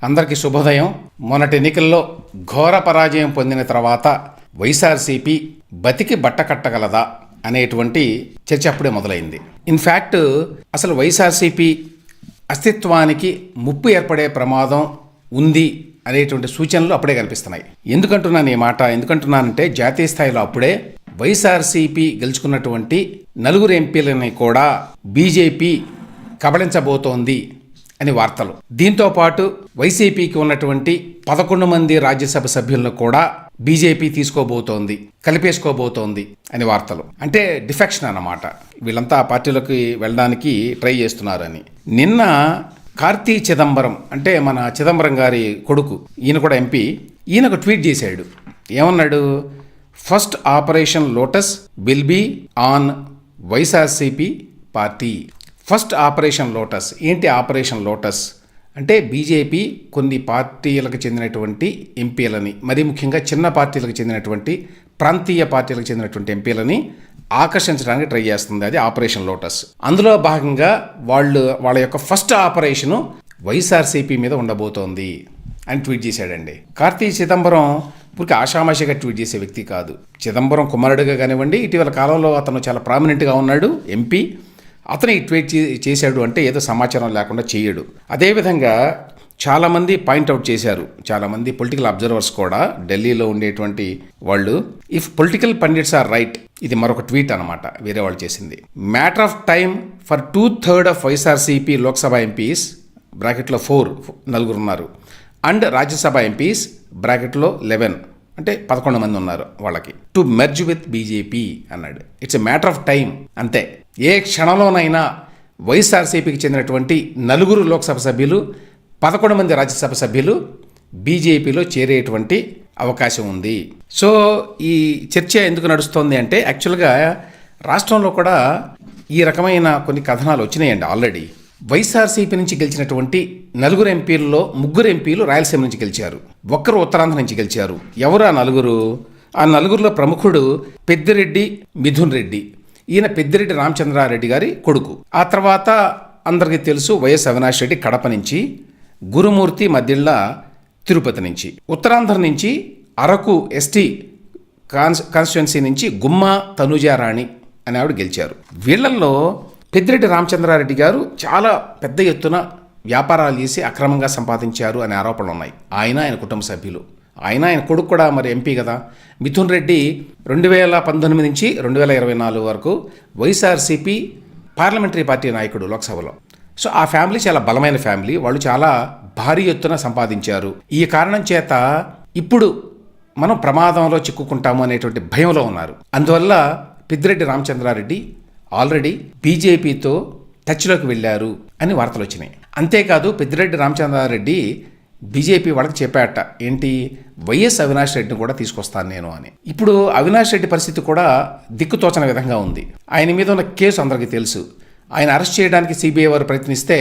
అందరికీ శుభోదయం. మొన్నటి ఎన్నికల్లో ఘోర పరాజయం పొందిన తర్వాత వైఎస్ఆర్సీపీ బతికి బట్ట కట్టగలదా అనేటువంటి చర్చ అప్పుడే మొదలైంది. ఇన్ఫ్యాక్ట్ అసలు వైఎస్ఆర్సీపీ అస్తిత్వానికి ముప్పు ఏర్పడే ప్రమాదం ఉంది అనేటువంటి సూచనలు అప్పుడే కనిపిస్తున్నాయి. ఎందుకంటున్నాను ఈ మాట? ఎందుకంటున్నానంటే జాతీయ స్థాయిలో అప్పుడే వైఎస్ఆర్సీపీ గెలుచుకున్నటువంటి 4 ఎంపీలని కూడా బీజేపీ కబళించబోతోంది అని వార్తలు. దీంతో పాటు వైసీపీకి ఉన్నటువంటి 11 మంది రాజ్యసభ సభ్యులను కూడా బీజేపీ తీసుకోబోతోంది, కలిపేసుకోబోతోంది అని వార్తలు. అంటే డిఫెక్షన్ అన్నమాట. వీళ్ళంతా ఆ పార్టీలోకి వెళ్ళడానికి ట్రై చేస్తున్నారని. నిన్న కార్తీ చిదంబరం, అంటే మన చిదంబరం గారి కొడుకు, ఈయన కూడా ఎంపీ, ఈయన ఒక ట్వీట్ చేశాడు. ఏమన్నాడు? First operation lotus will be on YSRCP party. First operation lotus. ఏంటి ఆపరేషన్ లోటస్ అంటే? బీజేపీ కొన్ని పార్టీలకు చెందినటువంటి ఎంపీలని, మరీ ముఖ్యంగా చిన్న పార్టీలకు చెందినటువంటి ప్రాంతీయ పార్టీలకు చెందినటువంటి ఎంపీలని ఆకర్షించడానికి ట్రై చేస్తుంది. అది ఆపరేషన్ లోటస్. అందులో భాగంగా వాళ్ళ యొక్క ఫస్ట్ ఆపరేషను వైఎస్ఆర్సీపీ మీద ఉండబోతోంది అని ట్వీట్ చేశాడండి. కార్తీ చిదంబరం పూర్తి ఆషామాషిగా ట్వీట్ చేసే వ్యక్తి కాదు. చిదంబరం కుమారుడుగా కానివ్వండి, ఇటీవల కాలంలో అతను చాలా ప్రామినెంట్గా ఉన్నాడు, ఎంపీ. అతను ఈ ట్వీట్ చేశాడు అంటే ఏదో సమాచారం లేకుండా చేయడు. అదేవిధంగా చాలామంది పాయింట్అవుట్ చేశారు, చాలామంది పొలిటికల్ అబ్జర్వర్స్ కూడా, ఢిల్లీలో ఉండేటువంటి వాళ్ళు. If political pundits are right, ఇది మరొక ట్వీట్ అనమాట, వేరే వాళ్ళు చేసింది. Matter of time for 2/3 of YSRCP Lok Sabha MPs బ్రాకెట్లో 4 ఉన్నారు, అండ్ రాజ్యసభ ఎంపీస్ బ్రాకెట్లో 11, అంటే 11 మంది ఉన్నారు వాళ్ళకి, టు మెర్జ్ విత్ బీజేపీ అన్నాడు. It's a matter of time, అంతే. ఏ క్షణంలోనైనా వైఎస్ఆర్సీపీకి చెందినటువంటి 4 లోక్సభ సభ్యులు, 11 మంది రాజ్యసభ సభ్యులు బీజేపీలో చేరేటువంటి అవకాశం ఉంది. సో ఈ చర్చ ఎందుకు నడుస్తోంది అంటే, యాక్చువల్గా రాష్ట్రంలో కూడా ఈ రకమైన కొన్ని కథనాలు వచ్చినాయండి ఆల్రెడీ. వైఎస్ఆర్సీపీ నుంచి గెలిచినటువంటి 4 ఎంపీల్లో 3 ఎంపీలు రాయలసీమ నుంచి గెలిచారు, 1 ఉత్తరాంధ్ర నుంచి గెలిచారు. ఎవరు ఆ 4? ఆ 4లో ప్రముఖుడు పెద్దిరెడ్డి మిథున్ రెడ్డి. ఈయన పెద్దిరెడ్డి రామచంద్రారెడ్డి గారి కొడుకు. ఆ తర్వాత అందరికీ తెలుసు వైఎస్ అవినాష్ రెడ్డి కడప నుంచి, గురుమూర్తి మద్దిళ్ళ తిరుపతి నుంచి. ఉత్తరాంధ్ర నుంచి అరకు ఎస్టీ కాన్స్టిట్యున్సీ నుంచి గుమ్మా తనుజారాణి అని ఆవిడ గెలిచారు. వీళ్లలో పెద్దిరెడ్డి రామచంద్రారెడ్డి గారు చాలా పెద్ద ఎత్తున వ్యాపారాలు చేసి అక్రమంగా సంపాదించారు అనే ఆరోపణలు ఉన్నాయి. ఆయన కుటుంబ సభ్యులు, ఆయన కొడుకు కూడా మరి ఎంపీ కదా. మిథున్ రెడ్డి 2019 నుంచి 2024 వరకు వైఎస్ఆర్సీపీ పార్లమెంటరీ పార్టీ నాయకుడు లోక్సభలో. సో ఆ ఫ్యామిలీ చాలా బలమైన ఫ్యామిలీ, వాళ్ళు చాలా భారీ ఎత్తున సంపాదించారు. ఈ కారణం చేత ఇప్పుడు మనం ప్రమాదంలో చిక్కుకుంటాము అనేటువంటి భయంలో ఉన్నారు. అందువల్ల పెద్దిరెడ్డి రామచంద్రారెడ్డి ఆల్రెడీ బీజేపీతో టచ్లోకి వెళ్ళారు అని వార్తలు వచ్చినాయి. అంతేకాదు పెద్దిరెడ్డి రామచంద్రారెడ్డి బీజేపీ వాళ్ళకి చెప్పాట, ఏంటి, వైఎస్ అవినాష్ రెడ్డిని కూడా తీసుకొస్తాను నేను అని. ఇప్పుడు అవినాష్ రెడ్డి పరిస్థితి కూడా దిక్కుతోచని విధంగా ఉంది. ఆయన మీద ఉన్న కేసు అందరికీ తెలుసు. ఆయన అరెస్ట్ చేయడానికి సిబిఐ వారు ప్రయత్నిస్తే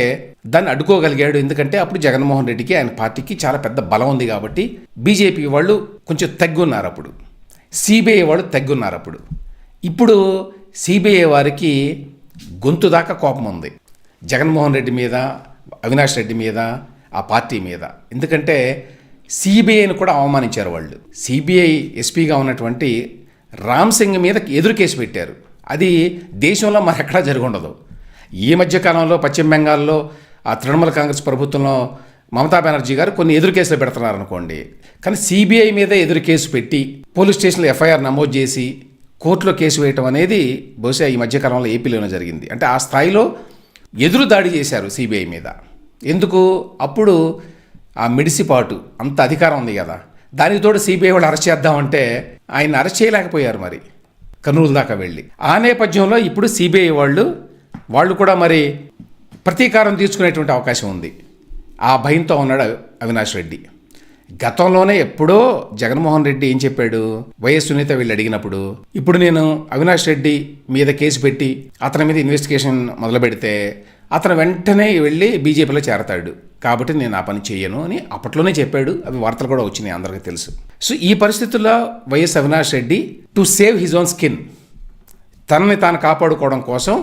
దాన్ని అడ్డుకోగలిగాడు. ఎందుకంటే అప్పుడు జగన్మోహన్ రెడ్డికి, ఆయన పార్టీకి చాలా పెద్ద బలం ఉంది కాబట్టి బీజేపీ వాళ్ళు కొంచెం తగ్గున్నారు, అప్పుడు సిబిఐ వాళ్ళు తగ్గున్నారు. ఇప్పుడు సిబిఐ వారికి గొంతు దాకా కోపం ఉంది జగన్మోహన్ రెడ్డి మీద, అవినాష్ రెడ్డి మీద, ఆ పార్టీ మీద. ఎందుకంటే సిబిఐని కూడా అవమానించారు వాళ్ళు. సిబిఐ ఎస్పీగా ఉన్నటువంటి రామ్ సింగ్ మీద ఎదురు కేసు పెట్టారు. అది దేశంలో మరెక్కడా జరిగి ఉండదు. ఈ మధ్యకాలంలో పశ్చిమ బెంగాల్లో ఆ తృణమూల కాంగ్రెస్ ప్రభుత్వంలో మమతా బెనర్జీ గారు కొన్ని ఎదురు కేసులు పెడుతున్నారు అనుకోండి, కానీ సిబిఐ మీద ఎదురు కేసు పెట్టి పోలీస్ స్టేషన్లో ఎఫ్ఐఆర్ నమోదు చేసి కోర్టులో కేసు వేయటం అనేది బహుశా ఈ మధ్యకాలంలో ఏపీలోనే జరిగింది. అంటే ఆ స్థాయిలో ఎదురు దాడి చేశారు సిబిఐ మీద. ఎందుకు? అప్పుడు ఆ మిడిసిపాటు అంత అధికారం ఉంది కదా, దానికి తోడు సిబిఐ వాళ్ళు అరెస్ట్ చేద్దామంటే ఆయన అరెస్ట్ చేయలేకపోయారు మరి, కర్నూలు దాకా వెళ్ళి. ఆ నేపథ్యంలో ఇప్పుడు సిబిఐ వాళ్ళు కూడా మరి ప్రతీకారం తీర్చుకునేటువంటి అవకాశం ఉంది. ఆ భయంతో ఉన్నాడు అవినాష్ రెడ్డి. గతంలోనే ఎప్పుడో జగన్మోహన్ రెడ్డి ఏం చెప్పాడు, వైఎస్ సునీత వీళ్ళు అడిగినప్పుడు, ఇప్పుడు నేను అవినాష్ రెడ్డి మీద కేసు పెట్టి అతని మీద ఇన్వెస్టిగేషన్ మొదలు పెడితే అతను వెంటనే వెళ్ళి బీజేపీలో చేరతాడు, కాబట్టి నేను ఆ పని చేయను అని అప్పట్లోనే చెప్పాడు. అవి వార్తలు కూడా వచ్చినాయి, అందరికీ తెలుసు. సో ఈ పరిస్థితుల్లో YS Avinash Reddy to save his own skin, తనని తాను కాపాడుకోవడం కోసం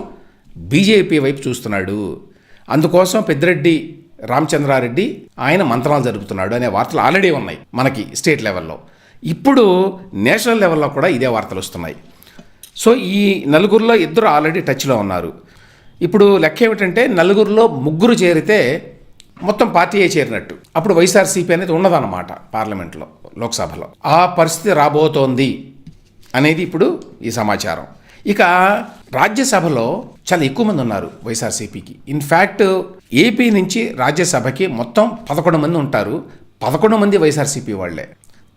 బీజేపీ వైపు చూస్తున్నాడు. అందుకోసం పెద్దిరెడ్డి రామచంద్రారెడ్డి ఆయన మంత్రాలు జరుపుతున్నాడు అనే వార్తలు ఆల్రెడీ ఉన్నాయి మనకి స్టేట్ లెవెల్లో. ఇప్పుడు నేషనల్ లెవెల్లో కూడా ఇదే వార్తలు వస్తున్నాయి. సో ఈ నలుగురిలో ఇద్దరు ఆల్రెడీ టచ్లో ఉన్నారు. ఇప్పుడు లెక్క ఏమిటంటే నలుగురిలో ముగ్గురు చేరితే మొత్తం పార్టీయే చేరినట్టు. అప్పుడు వైఎస్ఆర్సీపీ అనేది ఉన్నదన్నమాట పార్లమెంట్లో, లోక్సభలో. ఆ పరిస్థితి రాబోతోంది అనేది ఇప్పుడు ఈ సమాచారం. ఇక రాజ్యసభలో చాలా ఎక్కువ మంది ఉన్నారు వైఎస్ఆర్సీపీకి. ఇన్ఫ్యాక్ట్ ఏపీ నుంచి రాజ్యసభకి మొత్తం 11 మంది ఉంటారు. 11 మంది వైఎస్ఆర్సీపీ వాళ్లే.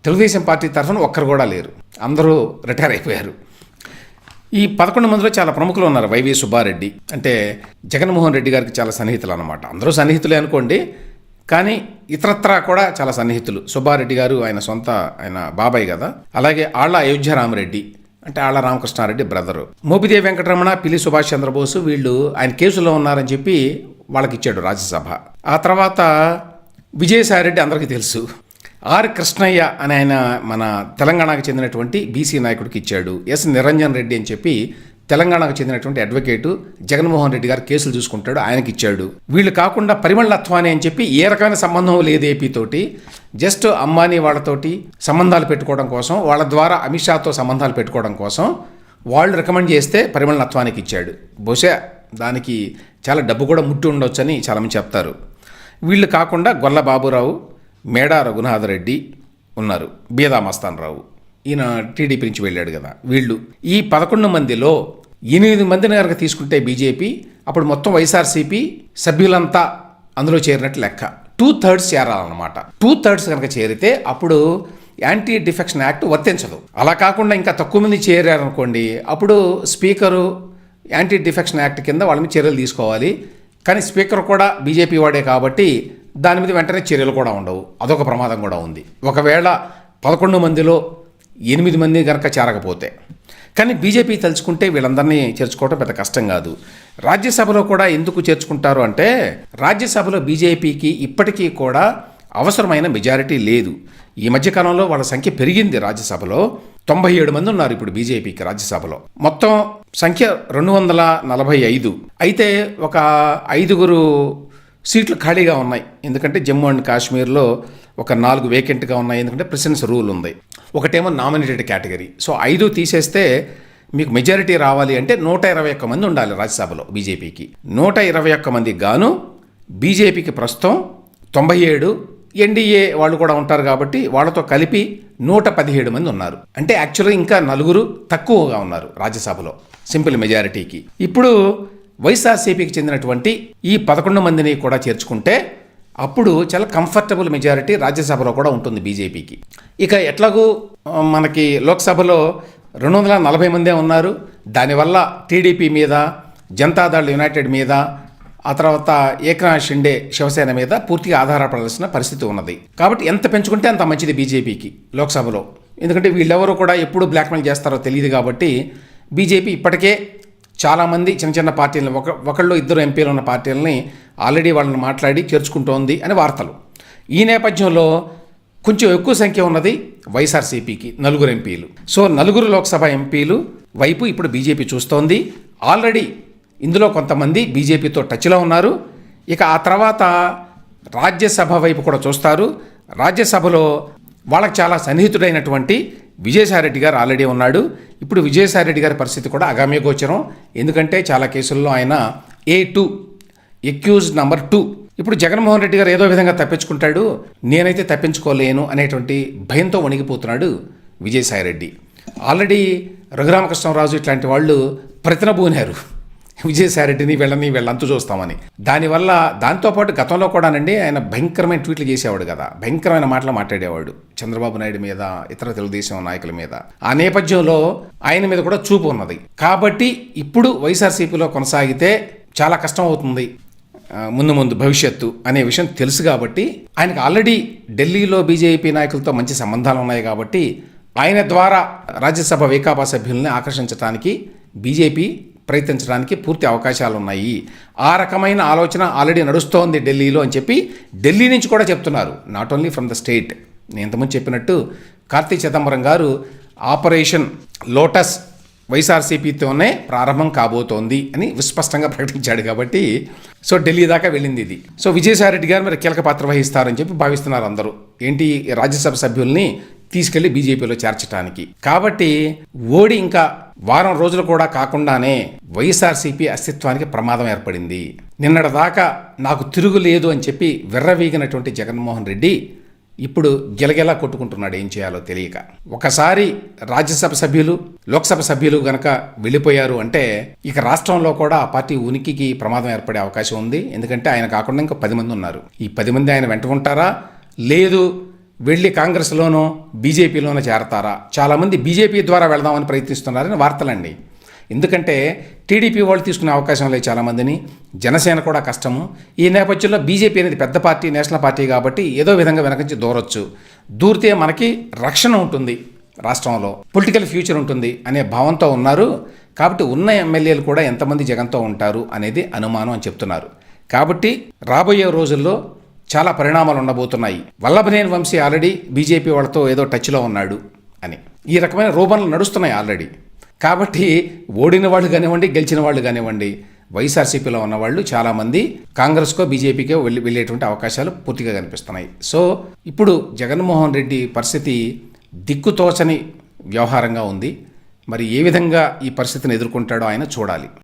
తెలుగుదేశం పార్టీ తరఫున ఒక్కరు కూడా లేరు, అందరూ రిటైర్ అయిపోయారు. ఈ 11 మందిలో చాలా ప్రముఖులు ఉన్నారు. వైవి సుబ్బారెడ్డి అంటే జగన్మోహన్ రెడ్డి గారికి చాలా సన్నిహితులు అన్నమాట. అందరూ సన్నిహితులే అనుకోండి, కానీ ఇతరత్రా కూడా చాలా సన్నిహితులు. సుబ్బారెడ్డి గారు ఆయన బాబాయ్ కదా. అలాగే ఆళ్ల అయోధ్య రామరెడ్డి అంటే ఆళ్ల రామకృష్ణారెడ్డి బ్రదరు. మోపిదేవి వెంకటరమణ, పిల్లి సుభాష్ చంద్రబోసు వీళ్ళు ఆయన కేసులో ఉన్నారని చెప్పి వాళ్ళకి ఇచ్చాడు రాజ్యసభ. ఆ తర్వాత విజయసాయిరెడ్డి అందరికీ తెలుసు. ఆర్ కృష్ణయ్య అని ఆయన మన తెలంగాణకు చెందినటువంటి బీసీ నాయకుడికి ఇచ్చాడు. ఎస్ నిరంజన్ రెడ్డి అని చెప్పి తెలంగాణకు చెందినటువంటి అడ్వకేటు జగన్మోహన్ రెడ్డి గారు కేసులు చూసుకుంటాడు, ఆయనకి ఇచ్చాడు. వీళ్ళు కాకుండా పరిమళ అత్వాని అని చెప్పి ఏ రకమైన సంబంధం లేదు ఏపీ తోటి, జస్ట్ అంబానీ వాళ్ళతోటి సంబంధాలు పెట్టుకోవడం కోసం, వాళ్ళ ద్వారా అమిత్ షాతో సంబంధాలు పెట్టుకోవడం కోసం వాళ్ళు రికమెండ్ చేస్తే పరిమళ అత్వానికి ఇచ్చాడు. బహుశా దానికి చాలా డబ్బు కూడా ముట్టి ఉండొచ్చని చాలామంది చెప్తారు. వీళ్ళు కాకుండా గొల్ల బాబురావు, మేడా రఘునాథరెడ్డి ఉన్నారు, బీదా మస్తాన్ రావు, ఈయన టీడీపీ నుంచి వెళ్ళాడు కదా. వీళ్ళు ఈ 11 మందిలో 8 మందిని కనుక తీసుకుంటే బీజేపీ, అప్పుడు మొత్తం వైఎస్ఆర్సీపీ సభ్యులంతా అందులో చేరినట్టు లెక్క. 2/3 చేరాలన్నమాట. 2/3 కనుక చేరితే అప్పుడు యాంటీ డిఫెక్షన్ యాక్ట్ వర్తించదు. అలా కాకుండా ఇంకా తక్కువ మంది చేరారనుకోండి, అప్పుడు స్పీకరు యాంటీ డిఫెక్షన్ యాక్ట్ కింద వాళ్ళ మీద చర్యలు తీసుకోవాలి. కానీ స్పీకర్ కూడా బీజేపీ వాడే కాబట్టి దాని మీద వెంటనే చర్యలు కూడా ఉండవు. అదొక ప్రమాదం కూడా ఉంది. ఒకవేళ 11 మందిలో 8 మంది కనుక చేరకపోతే. కానీ బీజేపీ తలుచుకుంటే వీళ్ళందరినీ చేర్చుకోవడం పెద్ద కష్టం కాదు. రాజ్యసభలో కూడా ఎందుకు చేర్చుకుంటారు అంటే, రాజ్యసభలో బీజేపీకి ఇప్పటికీ కూడా అవసరమైన మెజారిటీ లేదు. ఈ మధ్యకాలంలో వాళ్ళ సంఖ్య పెరిగింది. రాజ్యసభలో 97 మంది ఉన్నారు ఇప్పుడు బీజేపీకి రాజ్యసభలో. మొత్తం సంఖ్య 245. అయితే ఒక 5 సీట్లు ఖాళీగా ఉన్నాయి. ఎందుకంటే జమ్మూ అండ్ కాశ్మీర్లో ఒక 4 వేకెంట్గా ఉన్నాయి. ఎందుకంటే ప్రెసిడెన్స్ రూల్ ఉంది. ఒకటేమో నామినేటెడ్ కేటగిరీ. సో 5 తీసేస్తే మీకు మెజారిటీ రావాలి అంటే 121 మంది ఉండాలి రాజ్యసభలో బీజేపీకి. 121 మందికి గాను బీజేపీకి ప్రస్తుతం 97, ఎన్డీఏ వాళ్ళు కూడా ఉంటారు కాబట్టి వాళ్ళతో కలిపి 117 మంది ఉన్నారు. అంటే యాక్చువల్గా ఇంకా 4 తక్కువగా ఉన్నారు రాజ్యసభలో సింపుల్ మెజారిటీకి. ఇప్పుడు వైఎస్ఆర్సీపీకి చెందినటువంటి ఈ 11 మందిని కూడా చేర్చుకుంటే అప్పుడు చాలా కంఫర్టబుల్ మెజారిటీ రాజ్యసభలో కూడా ఉంటుంది బీజేపీకి. ఇక ఎట్లాగూ మనకి లోక్సభలో 240 మందే ఉన్నారు. దానివల్ల టీడీపీ మీద, జనతాదళ్ యునైటెడ్ మీద, ఆ తర్వాత ఏకనాథ్ షిండే శివసేన మీద పూర్తిగా ఆధారపడాల్సిన పరిస్థితి ఉన్నది. కాబట్టి ఎంత పెంచుకుంటే అంత మంచిది బీజేపీకి లోక్సభలో. ఎందుకంటే వీళ్ళెవరూ కూడా ఎప్పుడు బ్లాక్మెయిల్ చేస్తారో తెలియదు కాబట్టి బీజేపీ ఇప్పటికే చాలామంది చిన్న చిన్న పార్టీలను, ఒకళ్ళు 2 ఎంపీలు ఉన్న పార్టీలని ఆల్రెడీ వాళ్ళని మాట్లాడి చేర్చుకుంటోంది అని వార్తలు. ఈ నేపథ్యంలో కొంచెం ఎక్కువ సంఖ్య ఉన్నది వైఎస్ఆర్సీపీకి 4 ఎంపీలు. సో 4 లోక్సభ ఎంపీలు వైపు ఇప్పుడు బీజేపీ చూస్తోంది. ఆల్రెడీ ఇందులో కొంతమంది బీజేపీతో టచ్లో ఉన్నారు. ఇక ఆ తర్వాత రాజ్యసభ వైపు కూడా చూస్తారు. రాజ్యసభలో వాళ్ళకి చాలా సన్నిహితుడైనటువంటి విజయసాయిరెడ్డి గారు ఆల్రెడీ ఉన్నాడు. ఇప్పుడు విజయసాయిరెడ్డి గారి పరిస్థితి కూడా అగమ్యగోచరం. ఎందుకంటే చాలా కేసుల్లో ఆయన A2 అక్యూజ్డ్ నంబర్ 2. ఇప్పుడు జగన్మోహన్ రెడ్డి గారు ఏదో విధంగా తప్పించుకుంటాడు, నేనైతే తప్పించుకోలేను అనేటువంటి భయంతో వణిగిపోతున్నాడు విజయసాయిరెడ్డి. ఆల్రెడీ రఘురామకృష్ణరాజు ఇట్లాంటి వాళ్ళు ప్రతినబూనారు విజయసాయిరెడ్డిని వీళ్ళంతా చూస్తామని. దానివల్ల దాంతోపాటు గతంలో కూడానండి ఆయన భయంకరమైన ట్వీట్లు చేసేవాడు కదా, భయంకరమైన మాటలు మాట్లాడేవాడు చంద్రబాబు నాయుడు మీద, ఇతర తెలుగుదేశం నాయకుల మీద. ఆ నేపథ్యంలో ఆయన మీద కూడా చూపు ఉన్నది. కాబట్టి ఇప్పుడు వైఎస్ఆర్సీపీలో కొనసాగితే చాలా కష్టం అవుతుంది ముందు భవిష్యత్తు అనే విషయం తెలుసు కాబట్టి ఆయనకు ఆల్రెడీ ఢిల్లీలో బీజేపీ నాయకులతో మంచి సంబంధాలు ఉన్నాయి కాబట్టి ఆయన ద్వారా రాజ్యసభ వైకాపా సభ్యుల్ని ఆకర్షించడానికి బీజేపీ ప్రయత్నించడానికి పూర్తి అవకాశాలు ఉన్నాయి. ఆ రకమైన ఆలోచన ఆల్రెడీ నడుస్తోంది ఢిల్లీలో అని చెప్పి ఢిల్లీ నుంచి కూడా చెప్తున్నారు. Not only from the state. నేను ఇంతకుముందు చెప్పినట్టు కార్తీ చిదంబరం గారు ఆపరేషన్ లోటస్ వైఎస్ఆర్సీపీతోనే ప్రారంభం కాబోతోంది అని విస్పష్టంగా ప్రకటించాడు కాబట్టి సో ఢిల్లీ దాకా వెళ్ళింది ఇది. సో విజయసాయిరెడ్డి గారు మరి కీలక పాత్ర వహిస్తారని చెప్పి భావిస్తున్నారు అందరూ. ఏంటి, రాజ్యసభ సభ్యుల్ని తీసుకెళ్లి బీజేపీలో చేర్చడానికి. కాబట్టి ఓడి ఇంకా వారం రోజులు కూడా కాకుండానే వైఎస్ఆర్సీపీ అస్తిత్వానికి ప్రమాదం ఏర్పడింది. నిన్నటిదాకా నాకు తిరుగులేదు అని చెప్పి విర్రవీగినటువంటి జగన్మోహన్ రెడ్డి ఇప్పుడు గిలగిలా కొట్టుకుంటున్నాడు ఏం చేయాలో తెలియక. ఒకసారి రాజ్యసభ సభ్యులు, లోక్సభ సభ్యులు గనక వెళ్ళిపోయారు అంటే ఇక రాష్ట్రంలో కూడా ఆ పార్టీ ఉనికికి ప్రమాదం ఏర్పడే అవకాశం ఉంది. ఎందుకంటే ఆయన కాకుండా ఇంకా 10 మంది ఉన్నారు. ఈ 10 మంది ఆయన వెంట ఉంటారా, లేదు వెళ్ళి కాంగ్రెస్లోనో బీజేపీలోనో చేరతారా? చాలామంది బీజేపీ ద్వారా వెళదామని ప్రయత్నిస్తున్నారని వార్తలండి. ఎందుకంటే టీడీపీ వాళ్ళు తీసుకునే అవకాశం లేదు చాలామందిని, జనసేన కూడా కష్టము. ఈ నేపథ్యంలో బీజేపీ అనేది పెద్ద పార్టీ, నేషనల్ పార్టీ కాబట్టి ఏదో విధంగా వెనకంచి దూరొచ్చు. దూరితే మనకి రక్షణ ఉంటుంది, రాష్ట్రంలో పొలిటికల్ ఫ్యూచర్ ఉంటుంది అనే భావంతో ఉన్నారు. కాబట్టి ఉన్న ఎమ్మెల్యేలు కూడా ఎంతమంది జగన్తో ఉంటారు అనేది అనుమానం అని చెప్తున్నారు. కాబట్టి రాబోయే రోజుల్లో చాలా పరిణామాలు ఉండబోతున్నాయి. వల్లభనేని వంశీ ఆల్రెడీ బీజేపీ వాళ్ళతో ఏదో టచ్లో ఉన్నాడు అని ఈ రకమైన రూపంలో నడుస్తున్నాయి ఆల్రెడీ. కాబట్టి ఓడిన వాళ్ళు కానివ్వండి, గెలిచిన వాళ్ళు కానివ్వండి, వైఎస్ఆర్సీపీలో ఉన్నవాళ్ళు చాలామంది కాంగ్రెస్కో బీజేపీకో వెళ్ళేటువంటి అవకాశాలు పూర్తిగా కనిపిస్తున్నాయి. సో ఇప్పుడు జగన్మోహన్ రెడ్డి పరిస్థితి దిక్కుతోచని వ్యవహారంగా ఉంది. మరి ఏ విధంగా ఈ పరిస్థితిని ఎదుర్కొంటాడో ఆయన చూడాలి.